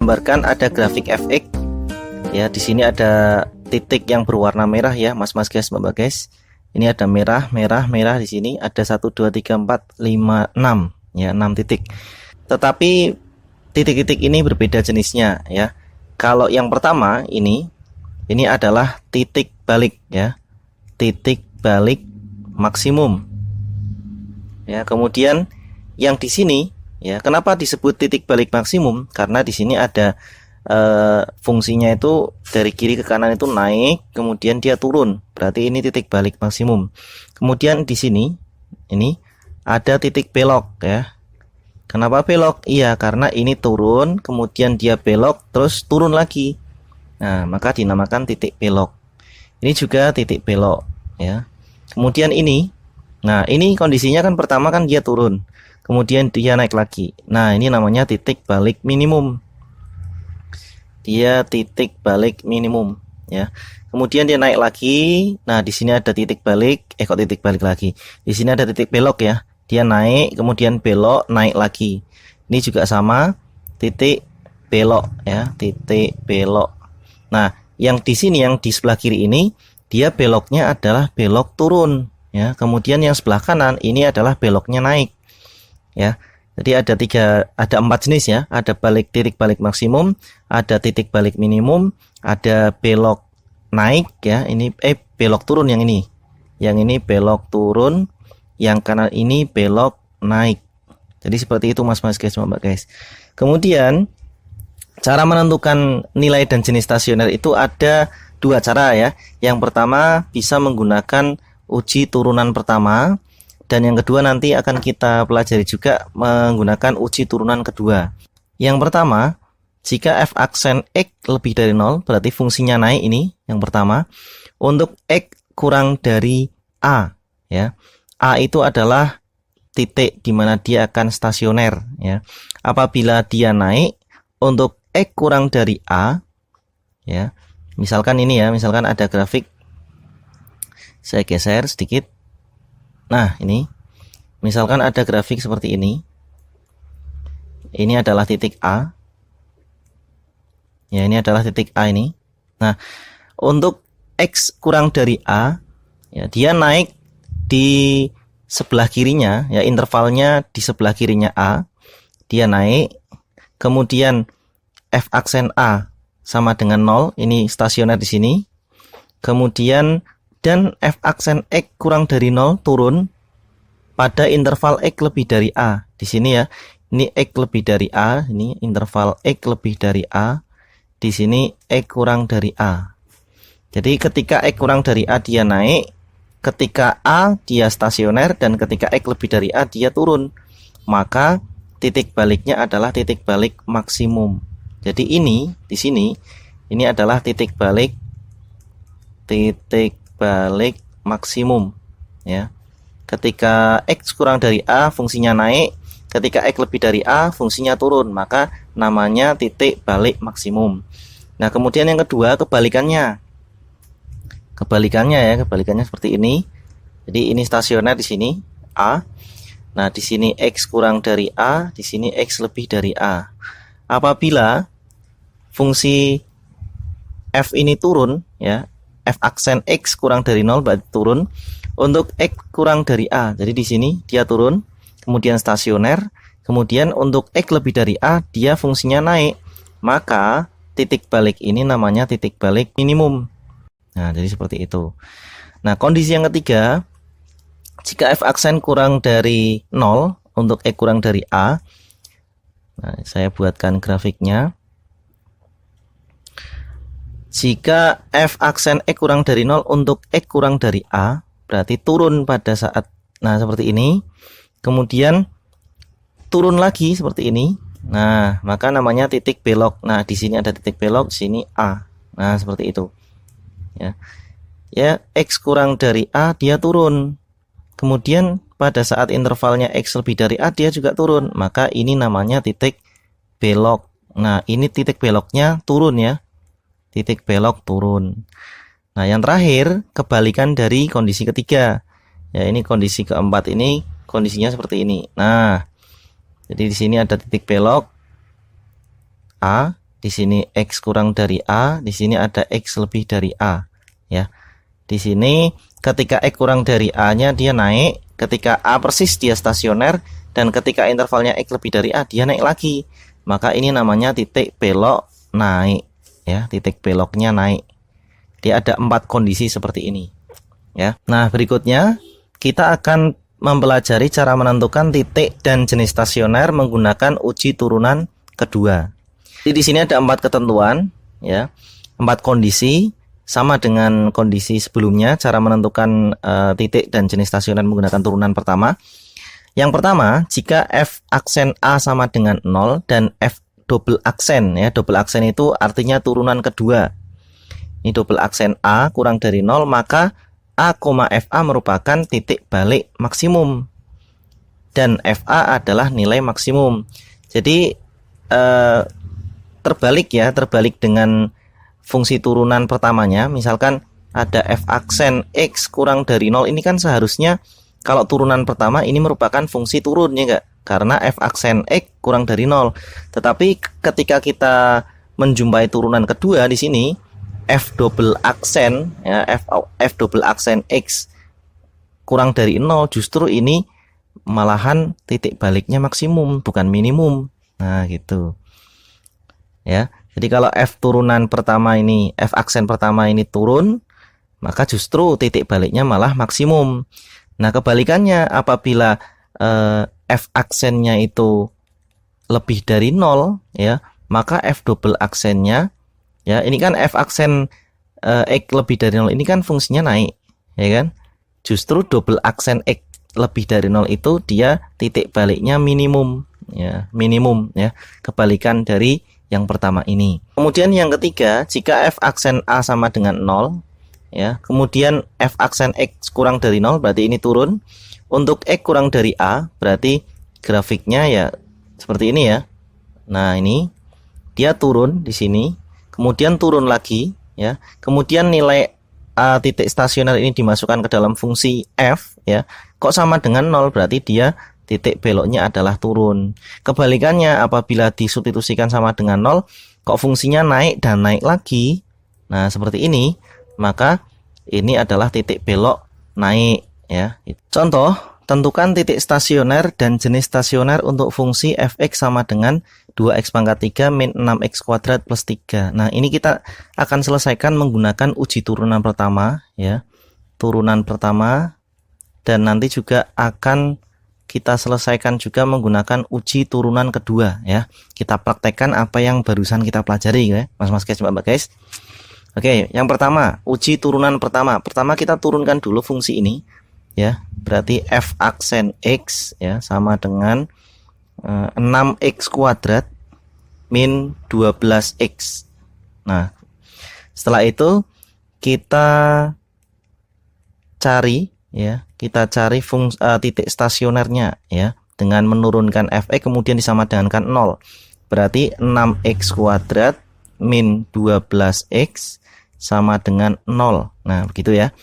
Gambarkan ada grafik fx ya. Di sini ada titik yang berwarna merah ya, mas-mas guys, mbak guys. Ini ada merah, merah, merah. Di sini ada 1, 2, 3, 4, 5, 6 ya, 6 titik. Tetapi titik-titik ini berbeda jenisnya ya. Kalau yang pertama ini adalah titik balik ya, titik balik maksimum ya. Kemudian yang di sini ya, kenapa disebut titik balik maksimum? Karena di sini ada fungsinya itu dari kiri ke kanan itu naik, kemudian dia turun. Berarti ini titik balik maksimum. Kemudian di sini ini ada titik belok ya. Kenapa belok? Iya, karena ini turun, kemudian dia belok, terus turun lagi. Nah, maka dinamakan titik belok. Ini juga titik belok ya. Kemudian ini, nah ini kondisinya kan pertama kan dia turun, kemudian dia naik lagi. Nah, ini namanya titik balik minimum. Dia titik balik minimum ya. Kemudian dia naik lagi. Nah, di sini ada titik balik, kok titik balik lagi. Di sini ada titik belok ya. Dia naik, kemudian belok, naik lagi. Ini juga sama, titik belok ya, titik belok. Nah, yang di sini, yang di sebelah kiri ini, dia beloknya adalah belok turun ya. Kemudian yang sebelah kanan ini adalah beloknya naik ya. Jadi ada 4 jenis ya. Ada titik balik maksimum, ada titik balik minimum, ada belok naik ya. Ini belok turun yang ini. Yang ini belok turun, yang kanan ini belok naik. Jadi seperti itu mas-mas guys, mbak guys. Kemudian cara menentukan nilai dan jenis stasioner itu ada 2 cara ya. Yang pertama bisa menggunakan uji turunan pertama, dan yang kedua nanti akan kita pelajari juga menggunakan uji turunan kedua. Yang pertama, jika f aksen x lebih dari 0 berarti fungsinya naik ini yang pertama. Untuk x kurang dari a ya. A itu adalah titik di mana dia akan stasioner ya. Apabila dia naik, untuk x kurang dari a ya. Misalkan ini ya, misalkan ada grafik, saya geser sedikit. Nah, ini misalkan ada grafik seperti ini. Ini adalah titik A. Ya, ini adalah titik A ini. Nah, untuk X kurang dari A, ya, dia naik di sebelah kirinya, ya, intervalnya di sebelah kirinya A. Dia naik, kemudian F aksen A sama dengan 0, ini stasioner di sini. Kemudian dan f aksen x kurang dari 0 turun pada interval x lebih dari a. Di sini ya, ini x lebih dari a, ini interval x lebih dari a. Di sini x kurang dari a. Jadi ketika x kurang dari a dia naik, ketika a dia stasioner, dan ketika x lebih dari a dia turun. Maka titik baliknya adalah titik balik maksimum. Jadi ini di sini ini adalah titik balik maksimum ya. Ketika x kurang dari a fungsinya naik, ketika x lebih dari a fungsinya turun, maka namanya titik balik maksimum. Nah, kemudian yang kedua kebalikannya ya, kebalikannya seperti ini. Jadi ini stasioner di sini a. Nah, di sini x kurang dari a, di sini x lebih dari a. Apabila fungsi f ini turun ya, f aksen x kurang dari 0 berarti turun. Untuk x kurang dari a, jadi di sini dia turun, kemudian stasioner. Kemudian untuk x lebih dari a dia fungsinya naik, maka titik balik ini namanya titik balik minimum. Nah, jadi seperti itu. Nah, kondisi yang ketiga, jika f aksen kurang dari 0 untuk x kurang dari a. Nah, saya buatkan grafiknya. Jika f aksen x kurang dari 0 untuk x kurang dari a, berarti turun pada saat, nah seperti ini. Kemudian turun lagi seperti ini. Nah, maka namanya titik belok. Nah, di sini ada titik belok, sini a. Nah, seperti itu. Ya. Ya, x kurang dari a dia turun. Kemudian pada saat intervalnya x lebih dari a dia juga turun. Maka ini namanya titik belok. Nah, ini titik beloknya turun ya. Titik belok turun. Nah, yang terakhir kebalikan dari kondisi ketiga. Ya, ini kondisi keempat, ini kondisinya seperti ini. Nah, jadi di sini ada titik belok A, di sini X kurang dari A, di sini ada X lebih dari A, ya. Di sini ketika X kurang dari A-nya dia naik, ketika A persis dia stasioner, dan ketika intervalnya X lebih dari A dia naik lagi. Maka ini namanya titik belok naik, ya, titik beloknya naik. Dia ada 4 kondisi seperti ini, ya. Nah, berikutnya kita akan mempelajari cara menentukan titik dan jenis stasioner menggunakan uji turunan kedua. Jadi di sini ada 4 ketentuan, ya, 4 kondisi. Sama dengan kondisi sebelumnya, cara menentukan titik dan jenis stasioner menggunakan turunan pertama. Yang pertama, jika F aksen A sama dengan 0 dan F double aksen, ya, double aksen itu artinya turunan kedua. Ini double aksen A kurang dari 0, maka A, FA merupakan titik balik maksimum. Dan FA adalah nilai maksimum. Jadi terbalik ya, terbalik dengan fungsi turunan pertamanya. Misalkan ada F aksen X kurang dari 0, ini kan seharusnya kalau turunan pertama ini merupakan fungsi turun, ya enggak? Karena F aksen X kurang dari 0. Tetapi ketika kita menjumpai turunan kedua di sini, F double aksen, ya, F double aksen X kurang dari 0, justru ini malahan titik baliknya maksimum, bukan minimum. Nah, gitu. Ya. Jadi kalau F turunan pertama ini, F aksen pertama ini turun, maka justru titik baliknya malah maksimum. Nah, kebalikannya apabila F aksennya itu lebih dari 0, ya, maka F double aksennya, ya, ini kan F aksen X lebih dari 0 ini kan fungsinya naik, ya kan? Justru double aksen X lebih dari 0 itu dia titik baliknya minimum, ya, minimum, ya, kebalikan dari yang pertama ini. Kemudian yang ketiga, jika F aksen A sama dengan 0, ya, kemudian F aksen X kurang dari 0, berarti ini turun. Untuk X kurang dari A, berarti grafiknya ya seperti ini, ya. Nah, ini dia turun di sini, kemudian turun lagi, ya. Kemudian nilai A titik stasioner ini dimasukkan ke dalam fungsi F, ya. Kok sama dengan 0, berarti dia titik beloknya adalah turun. Kebalikannya, apabila disubstitusikan sama dengan 0, kok fungsinya naik dan naik lagi. Nah, seperti ini, maka ini adalah titik belok naik, ya. Contoh, tentukan titik stasioner dan jenis stasioner untuk fungsi fx sama dengan 2x pangkat 3 min 6x kuadrat plus 3. Nah, ini kita akan selesaikan menggunakan uji turunan pertama, ya. Turunan pertama, dan nanti juga akan kita selesaikan juga menggunakan uji turunan kedua, ya. Kita praktekkan apa yang barusan kita pelajari, ya, mas-mas guys, mbak guys. Oke, yang pertama, uji turunan pertama. Pertama kita turunkan dulu fungsi ini, ya. Berarti F aksen X, ya, sama dengan 6x kuadrat min 12x. Nah, setelah itu kita cari, ya, kita cari titik stasionernya, ya, dengan menurunkan fx kemudian disamadankan 0. Berarti 6x kuadrat min 12x sama dengan 0. Nah, begitu, ya.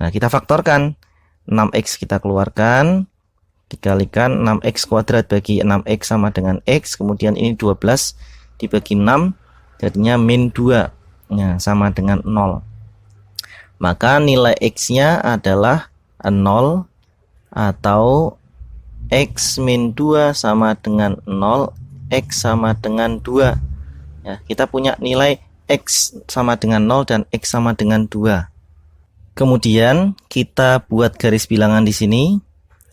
Nah, kita faktorkan. 6x kita keluarkan, dikalikan 6x kuadrat bagi 6x sama dengan x, kemudian ini 12 dibagi 6 jadinya min 2, ya, sama dengan 0. Maka nilai x-nya adalah 0 atau x min 2 sama dengan 0, x sama dengan 2. Ya, kita punya nilai x sama dengan 0 dan x sama dengan 2. Kemudian kita buat garis bilangan di sini,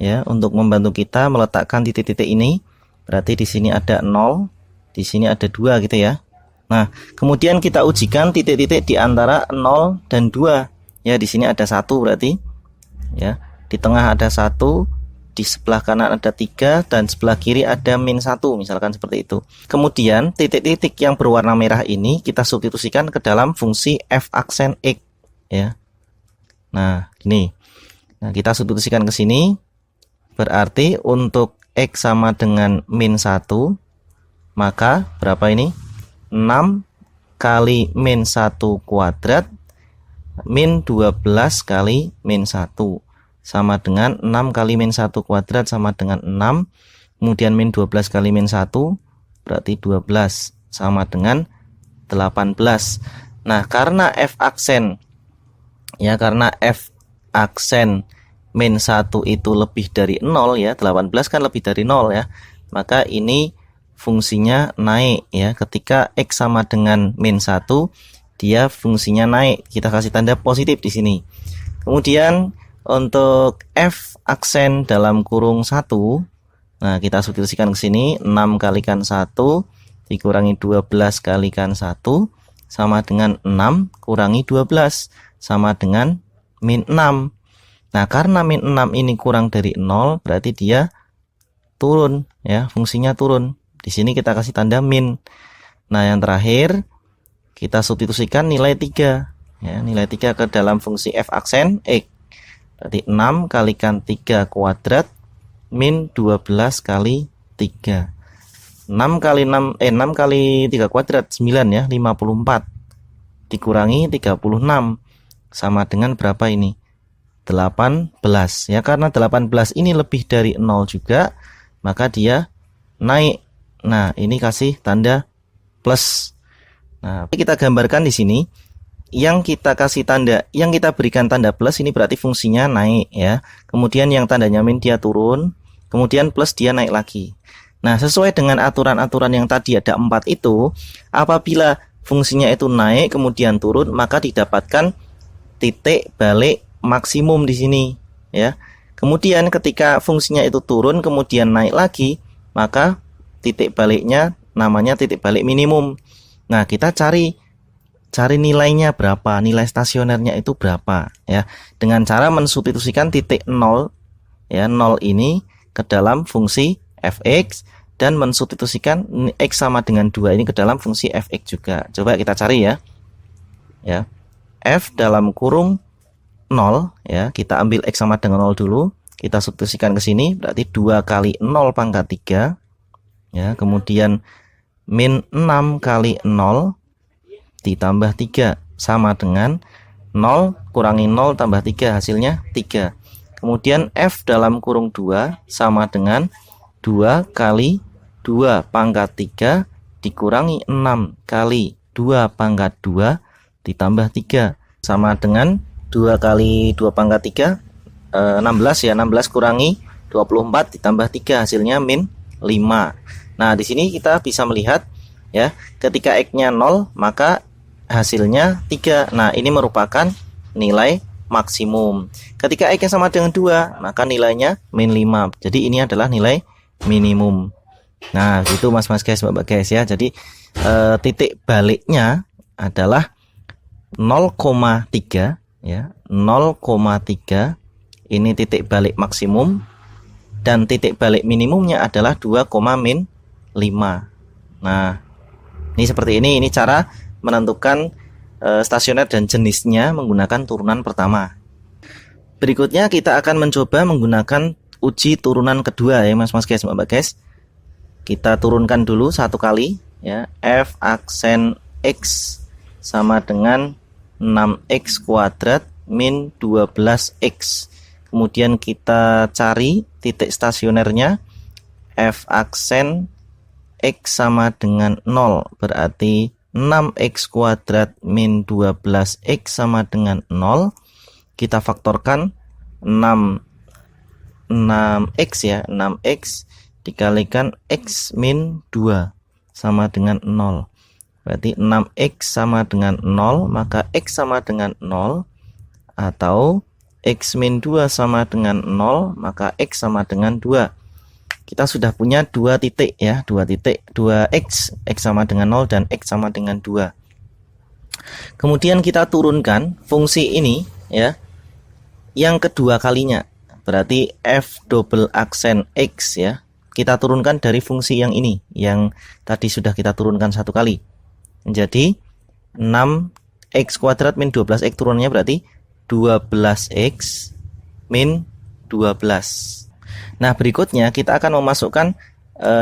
ya, untuk membantu kita meletakkan titik-titik ini. Berarti di sini ada 0, di sini ada 2, gitu, ya. Nah, kemudian kita ujikan titik-titik di antara 0 dan 2. Ya, di sini ada 1 berarti, ya. Di tengah ada 1, di sebelah kanan ada 3, dan sebelah kiri ada min 1, misalkan seperti itu. Kemudian titik-titik yang berwarna merah ini kita substitusikan ke dalam fungsi f aksen x, ya. Nah, gini. Nah, kita substitusikan ke sini. Berarti untuk x sama dengan min 1, maka berapa ini? 6 kali min 1 kuadrat min 12 kali min 1 sama dengan 6 kali min 1 kuadrat sama dengan 6, kemudian min 12 kali min 1 berarti 12 sama dengan 18. Nah, karena F aksen ya, karena F aksen min 1 itu lebih dari 0 ya, 18 kan lebih dari 0 ya, maka ini fungsinya naik ya. Ketika X sama dengan min 1, dia fungsinya naik. Kita kasih tanda positif di sini. Kemudian untuk F aksen dalam kurung 1, nah kita substitusikan ke sini. 6 kalikan 1 dikurangi 12 kalikan 1 sama dengan 6 kurangi 12 sama dengan min 6. Nah, karena min 6 ini kurang dari 0, berarti dia turun ya, fungsinya turun. Di sini kita kasih tanda min. Nah, yang terakhir kita substitusikan nilai 3 ya, nilai 3 ke dalam fungsi F aksen X. Berarti 6 kalikan 3 kuadrat min 12 kali 3. 6 kali 3 kuadrat 9 ya, 54. Dikurangi 36 sama dengan berapa ini? 18 ya. Karena 18 ini lebih dari 0 juga, maka dia naik. Nah, ini kasih tanda plus. Nah, kita gambarkan di sini. Yang kita kasih tanda, yang kita berikan tanda plus ini berarti fungsinya naik ya. Kemudian yang tandanya min dia turun, kemudian plus dia naik lagi. Nah, sesuai dengan aturan-aturan yang tadi ada 4 itu, apabila fungsinya itu naik kemudian turun, maka didapatkan titik balik maksimum di sini ya. Kemudian ketika fungsinya itu turun kemudian naik lagi, maka titik baliknya namanya titik balik minimum. Nah, kita cari nilainya berapa, nilai stasionernya itu berapa ya, dengan cara mensubstitusikan titik 0 ya, 0 ini ke dalam fungsi fx dan mensubstitusikan x sama dengan 2 ini ke dalam fungsi fx juga. Coba kita cari ya. Ya. F dalam kurung 0 ya, kita ambil X sama dengan 0 dulu, kita substitusikan ke sini, berarti 2 kali 0 pangkat 3 ya, kemudian min 6 kali 0 ditambah 3 sama dengan 0 kurangi 0 tambah 3, hasilnya 3. Kemudian F dalam kurung 2 sama dengan 2 kali 2 pangkat 3 dikurangi 6 kali 2 pangkat 2 ditambah 3 sama dengan 2 kali 2 pangkat 3 16 ya, 16 kurangi 24 ditambah 3, hasilnya min 5. Nah, di sini kita bisa melihat ya, ketika X-nya 0 maka hasilnya 3. Nah, ini merupakan nilai maksimum. Ketika X-nya sama dengan 2 maka nilainya min 5. Jadi ini adalah nilai minimum. Nah, gitu mas guys, mbak guys ya. Jadi titik baliknya adalah 0,3 ya, 0,3 ini titik balik maksimum, dan titik balik minimumnya adalah 2, min 5. Nah, ini seperti ini cara menentukan stasioner dan jenisnya menggunakan turunan pertama. Berikutnya kita akan mencoba menggunakan uji turunan kedua ya mas guys, mbak guys. Kita turunkan dulu satu kali ya, F aksen X sama dengan 6x kuadrat min 12x. Kemudian kita cari titik stasionernya, F aksen X sama dengan 0, berarti 6x kuadrat min 12x sama dengan 0. Kita faktorkan 6x ya, 6x dikalikan x min 2 sama dengan 0. Berarti 6x sama dengan 0, maka x sama dengan 0, atau x min 2 sama dengan 0, maka x sama dengan 2. Kita sudah punya dua titik ya, 2x, x sama dengan 0 dan x sama dengan 2. Kemudian kita turunkan fungsi ini ya, yang kedua kalinya, berarti f double aksen x ya, kita turunkan dari fungsi yang ini, yang tadi sudah kita turunkan satu kali. Jadi 6x kuadrat min 12x turunannya berarti 12x min 12. Nah, berikutnya kita akan memasukkan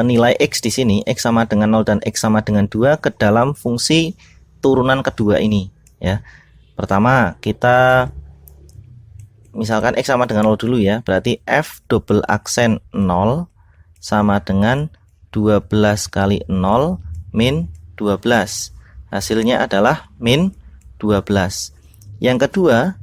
nilai x di sini, x sama dengan 0 dan x sama dengan 2 ke dalam fungsi turunan kedua ini ya. Pertama, kita misalkan x sama dengan 0 dulu ya, berarti f double aksen 0 sama dengan 12 kali 0 min 12. hasilnya adalah min 12. Yang kedua,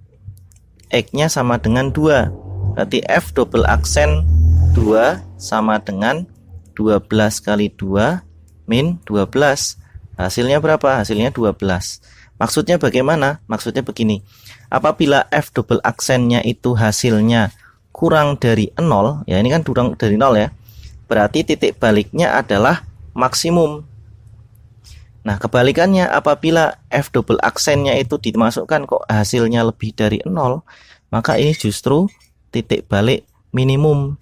X-nya sama dengan 2. Berarti F double aksen 2 sama dengan 12 kali 2 min 12. Hasilnya berapa? Hasilnya 12. Maksudnya bagaimana? Maksudnya begini. Apabila F double aksennya itu hasilnya kurang dari 0, ya ini kan kurang dari 0 ya. Berarti titik baliknya adalah maksimum. Nah, kebalikannya apabila F double aksennya itu dimasukkan kok hasilnya lebih dari 0, maka ini justru titik balik minimum.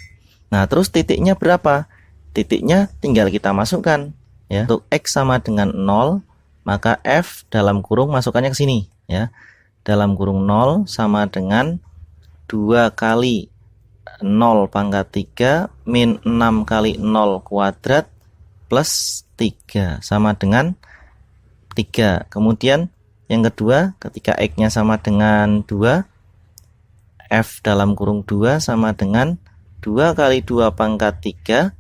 Nah, terus titiknya berapa? Titiknya tinggal kita masukkan ya. Untuk X sama dengan 0, maka F dalam kurung masukkannya ke sini ya. Dalam kurung 0 sama dengan 2 kali 0 pangkat 3 min 6 kali 0 kuadrat plus 3 sama dengan 3. Kemudian yang kedua, ketika X-nya sama dengan 2, F dalam kurung 2 sama dengan 2 kali 2 pangkat 3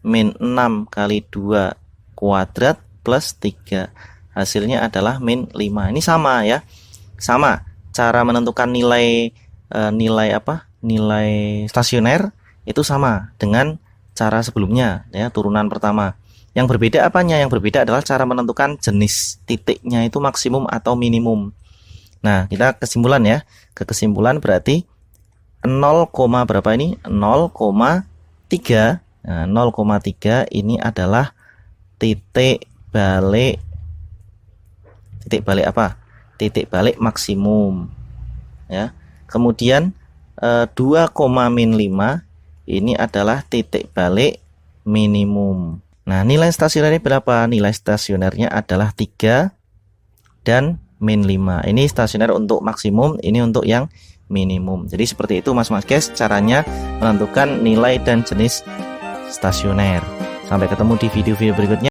min 6 kali 2 kuadrat plus 3. Hasilnya adalah min 5. Ini sama ya. Sama. Cara menentukan nilai nilai stasioner itu sama dengan cara sebelumnya ya, turunan pertama. Yang berbeda apanya? Yang berbeda adalah cara menentukan jenis titiknya itu maksimum atau minimum. Nah, kita kesimpulan ya. Ke kesimpulan berarti 0, berapa ini? 0,3. Nah, 0,3 ini adalah titik balik apa? Titik balik maksimum ya. Kemudian 2,-5 ini adalah titik balik minimum. Nah, nilai stasionernya berapa? Nilai stasionernya adalah 3 dan min 5. Ini stasioner untuk maksimum, ini untuk yang minimum. Jadi seperti itu Mas guys, caranya menentukan nilai dan jenis stasioner. Sampai ketemu di video-video berikutnya.